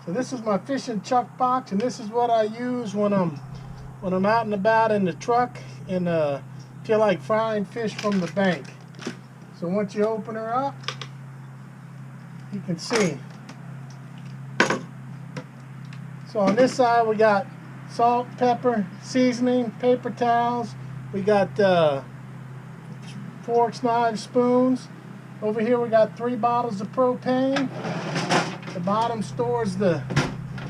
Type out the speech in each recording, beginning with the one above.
So this is my fishing chuck box, and this is what I use when I'm out and about in the truck and feel like frying fish from the bank. So once you open her up, you can see. So on this side we got salt, pepper, seasoning, paper towels. We got forks, knives, spoons. Over here we got 3 bottles of propane. The bottom stores the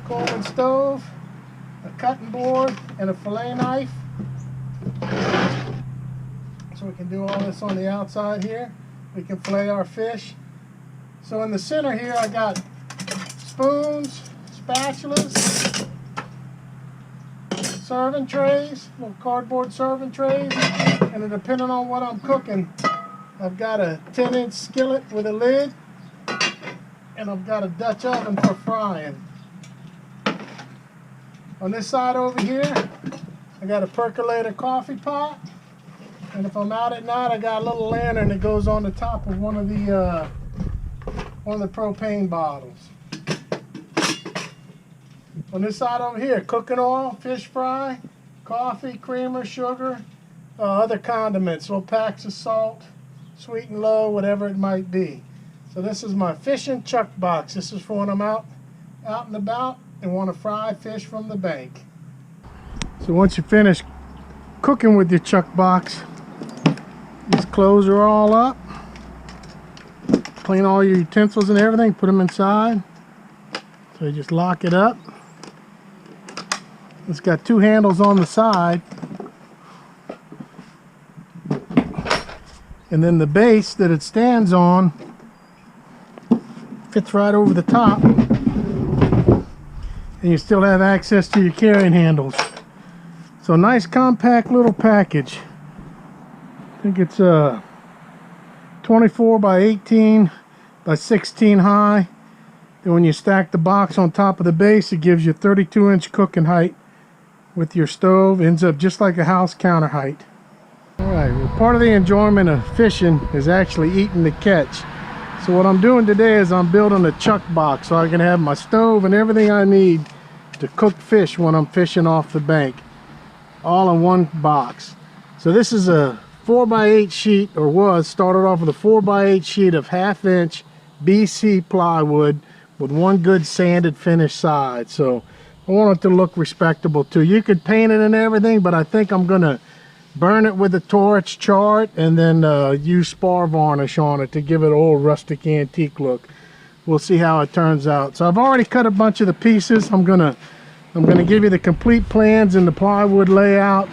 Coleman stove, a cutting board, and a fillet knife. So we can do all this on the outside here. We can fillet our fish. So in the center here I got spoons, spatulas, serving trays, little cardboard serving trays, and then depending on what I'm cooking, I've got a 10-inch skillet with a lid, and I've got a Dutch oven for frying. On this side over here, I got a percolator coffee pot, and if I'm out at night, I got a little lantern that goes on the top of one of the propane bottles. On this side over here, cooking oil, fish fry, coffee, creamer, sugar, other condiments, little packs of salt, sweet and low, whatever it might be. So this is my fishing chuck box. This is for when I'm out and about and want to fry fish from the bank. So once you finish cooking with your chuck box, just close her all up, clean all your utensils and everything, put them inside. So you just lock it up. It's got 2 handles on the side, and then the base that it stands on fits right over the top, and you still have access to your carrying handles. So nice compact little package. I think it's 24 by 18 by 16 high. Then when you stack the box on top of the base, it gives you 32-inch cooking height with your stove. Ends up just like a house counter height. Alright, well, part of the enjoyment of fishing is actually eating the catch. So what I'm doing today is I'm building a chuck box so I can have my stove and everything I need to cook fish when I'm fishing off the bank, all in one box. So this is a 4x8 sheet, or was, started off with a 4x8 sheet of 1/2-inch BC plywood with one good sanded finished side. So I want it to look respectable too. You could paint it and everything, but I think I'm gonna burn it with a torch, char it, and then use spar varnish on it to give it an old rustic antique look. We'll see how it turns out. So I've already cut a bunch of the pieces. I'm gonna give you the complete plans and the plywood layout,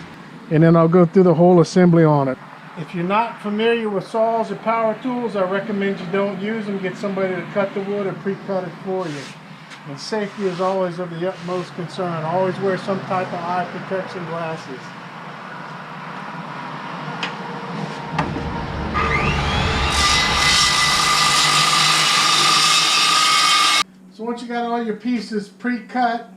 and then I'll go through the whole assembly on it. If you're not familiar with saws or power tools, I recommend you don't use them. Get somebody to cut the wood or pre-cut it for you. And safety is always of the utmost concern. Always wear some type of eye protection glasses. So once you got all your pieces pre-cut,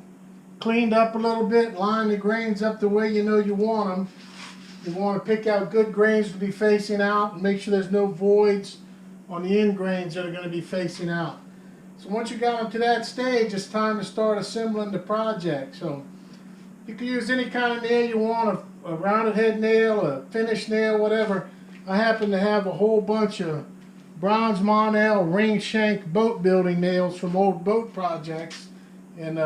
cleaned up a little bit, line the grains up the way you know you want them. You want to pick out good grains to be facing out and make sure there's no voids on the end grains that are going to be facing out. So once you got them to that stage, it's time to start assembling the project. So you can use any kind of nail you want, a rounded head nail, a finished nail, whatever. I happen to have a whole bunch of bronze monel ring shank boat building nails from old boat projects, and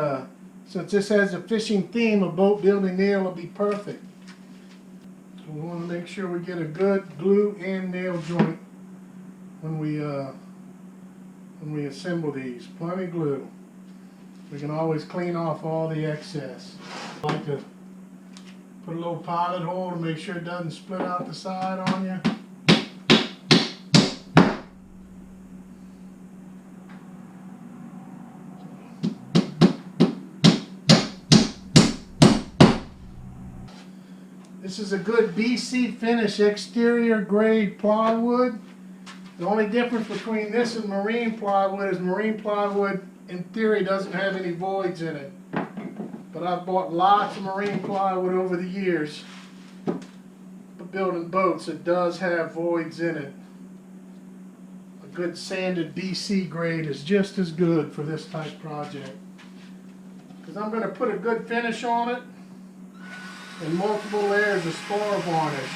since this has a fishing theme, a boat building nail will be perfect. So we want to make sure we get a good glue and nail joint when we assemble these. Plenty of glue. We can always clean off all the excess. I like to put a little pilot hole to make sure it doesn't split out the side on you. This is a good BC finish exterior grade plywood. The only difference between this and marine plywood is marine plywood in theory doesn't have any voids in it. But I've bought lots of marine plywood over the years. But building boats, it does have voids in it. A good sanded BC grade is just as good for this type project. because I'm going to put a good finish on it and multiple layers of spar varnish.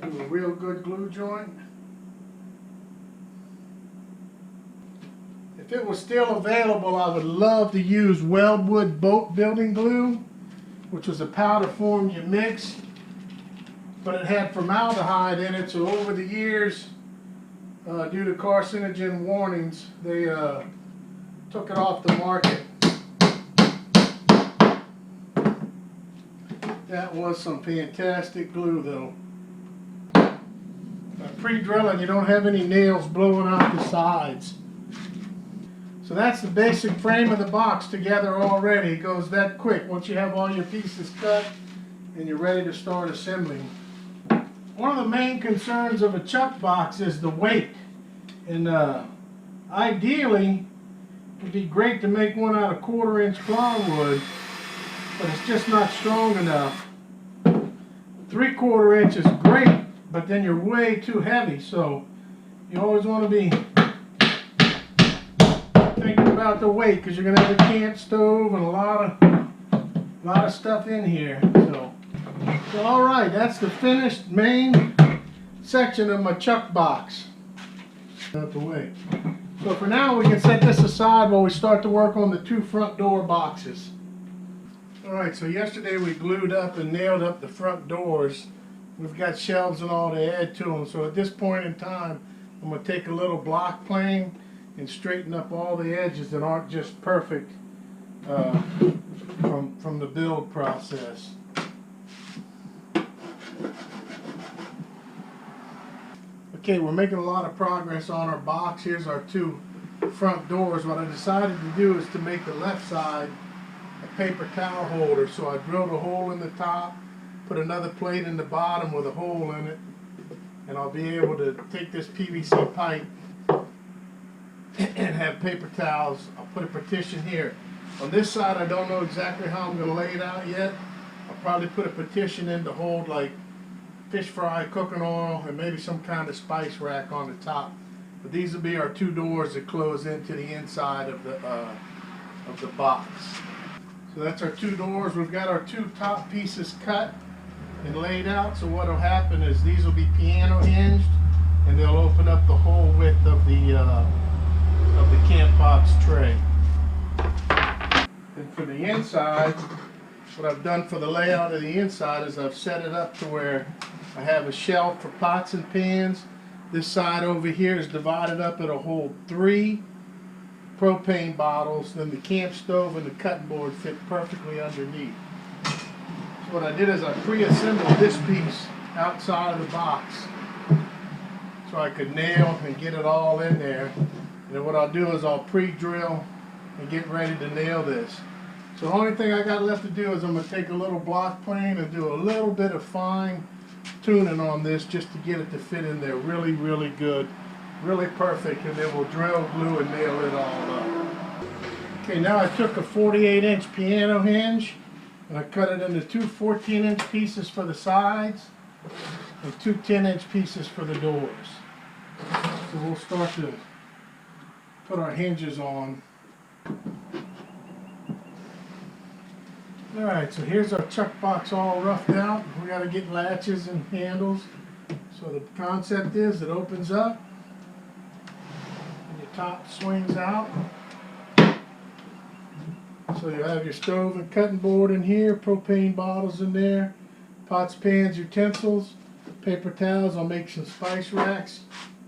I'll do a real good glue joint. If it was still available, I would love to use Weldwood boat building glue, which was a powder form you mix, but it had formaldehyde in it, so over the years, due to carcinogen warnings, they took it off the market. That was some fantastic glue though. By pre-drilling, you don't have any nails blowing out the sides. So that's the basic frame of the box together already. It goes that quick once you have all your pieces cut and you're ready to start assembling. One of the main concerns of a Chuckbox is the weight. And ideally, it would be great to make one out of 1/4 inch plywood, but it's just not strong enough. 3/4 inch is great, but then you're way too heavy. So you always want to be thinking about the weight, because you're going to have a camp stove and a lot of stuff in here. So all right, that's the finished main section of my Chuckbox. Out the way. So for now, we can set this aside while we start to work on the 2 front door boxes. All right, so yesterday we glued up and nailed up the front doors. We've got shelves and all to add to them. So at this point in time, I'm going to take a little block plane and straighten up all the edges that aren't just perfect from the build process. Okay, we're making a lot of progress on our box. Here's our 2 front doors. What I decided to do is to make the left side a paper towel holder. So I drilled a hole in the top, put another plate in the bottom with a hole in it, and I'll be able to take this PVC pipe and have paper towels. I'll put a partition here. On this side, I don't know exactly how I'm going to lay it out yet. I'll probably put a partition in to hold like fish fry, cooking oil, and maybe some kind of spice rack on the top. But these will be our 2 doors that close into the inside of the box. So that's our 2 doors. We've got our 2 top pieces cut and laid out. So what will happen is these will be piano hinged, and they'll open up the whole width of the camp box tray. And for the inside, what I've done for the layout of the inside is I've set it up to where I have a shelf for pots and pans. This side over here is divided up. It'll hold 3 propane bottles. Then the camp stove and the cutting board fit perfectly underneath. So what I did is I pre-assembled this piece outside of the box so I could nail and get it all in there. And then what I'll do is I'll pre-drill and get ready to nail this. So the only thing I got left to do is I'm going to take a little block plane and do a little bit of fine tuning on this just to get it to fit in there really, really good, really perfect, and then we'll drill, glue, and nail it all up. Okay, now I took a 48-inch piano hinge and I cut it into 2 14-inch pieces for the sides and 2 10-inch pieces for the doors. So we'll start to put our hinges on. Alright, so here's our Chuckbox all roughed out. We got to get latches and handles. So the concept is it opens up and your top swings out. So you have your stove and cutting board in here, propane bottles in there, pots, pans, utensils, paper towels. I'll make some spice racks.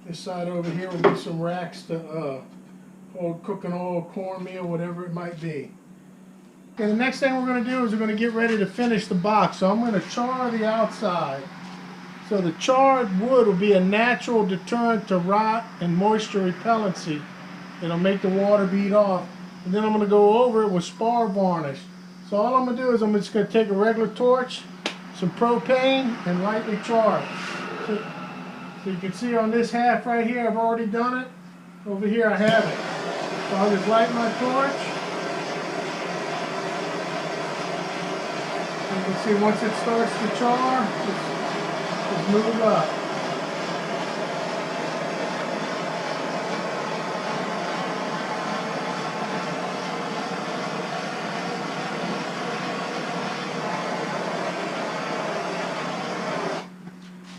This side over here will be some racks to hold cooking oil, cornmeal, whatever it might be. Okay, the next thing we're going to do is we're going to get ready to finish the box. So I'm going to char the outside. So the charred wood will be a natural deterrent to rot and moisture repellency. It'll make the water bead off. And then I'm going to go over it with spar varnish. So all I'm going to do is I'm just going to take a regular torch, some propane, and lightly char it. So you can see on this half right here, I've already done it. Over here I have it. So I'll just light my torch. You can see once it starts to char, just move up.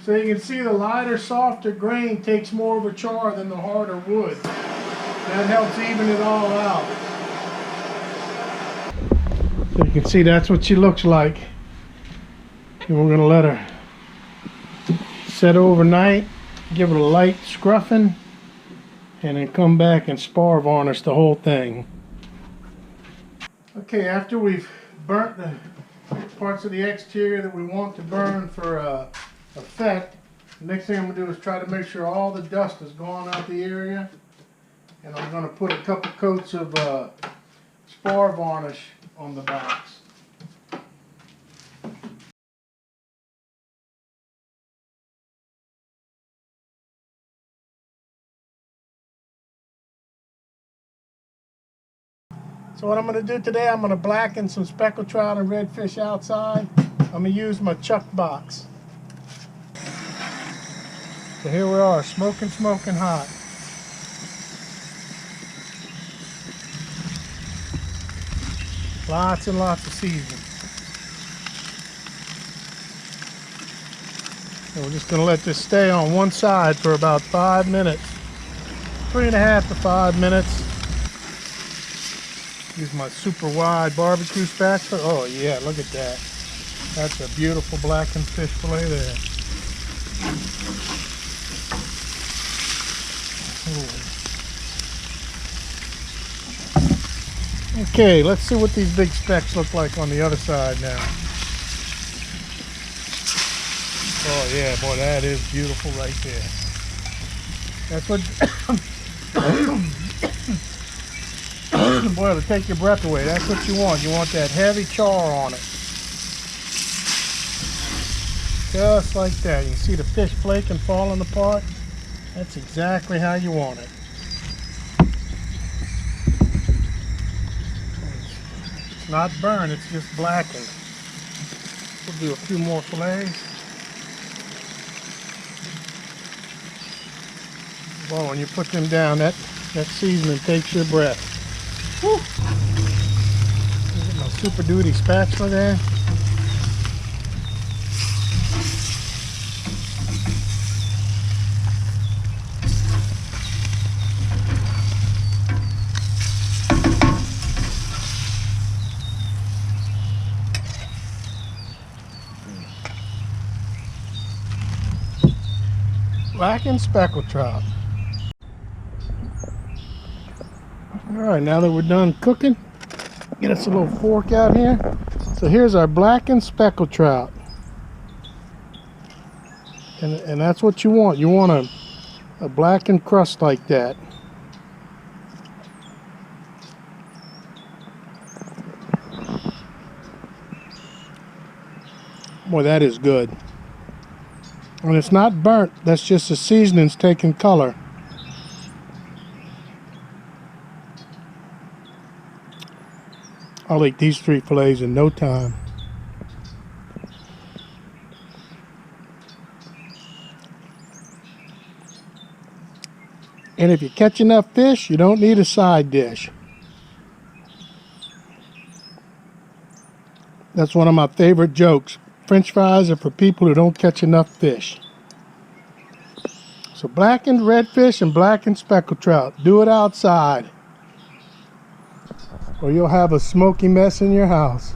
So you can see the lighter, softer grain takes more of a char than the harder wood. That helps even it all out. So you can see that's what she looks like. And we're going to let her set overnight, give it a light scruffing, and then come back and spar varnish the whole thing. Okay, after we've burnt the parts of the exterior that we want to burn for effect, the next thing I'm going to do is try to make sure all the dust is gone out the area. And I'm going to put a couple coats of spar varnish on the box. So what I'm going to do today, I'm going to blacken some speckled trout and redfish outside. I'm going to use my Chuckbox. So here we are, smoking hot. Lots and lots of seasoning. And we're just going to let this stay on one side for about 5 minutes. 3.5 to 5 minutes. Use my super wide barbecue spatula. Oh yeah, look at that. That's a beautiful blackened fish fillet there. Ooh. Okay, let's see what these big specks look like on the other side now. Oh yeah, boy, that is beautiful right there. That's what boy, it'll take your breath away. That's what you want. You want that heavy char on it. Just like that. You can see the fish flaking, falling apart. That's exactly how you want it. It's not burned, it's just blackened. We'll do a few more fillets. Well, when you put them down, that seasoning takes your breath. Woo. Get my Super Duty spatula there. Blackened speckled trout. Alright, now that we're done cooking, get us a little fork out here. So here's our blackened speckled trout. And that's what you want. You want a blackened crust like that. Boy, that is good. And it's not burnt, that's just the seasoning's taking color. I'll eat these 3 fillets in no time. And if you catch enough fish, you don't need a side dish. That's one of my favorite jokes. French fries are for people who don't catch enough fish. So blackened redfish and blackened speckled trout. Do it outside, or you'll have a smoky mess in your house.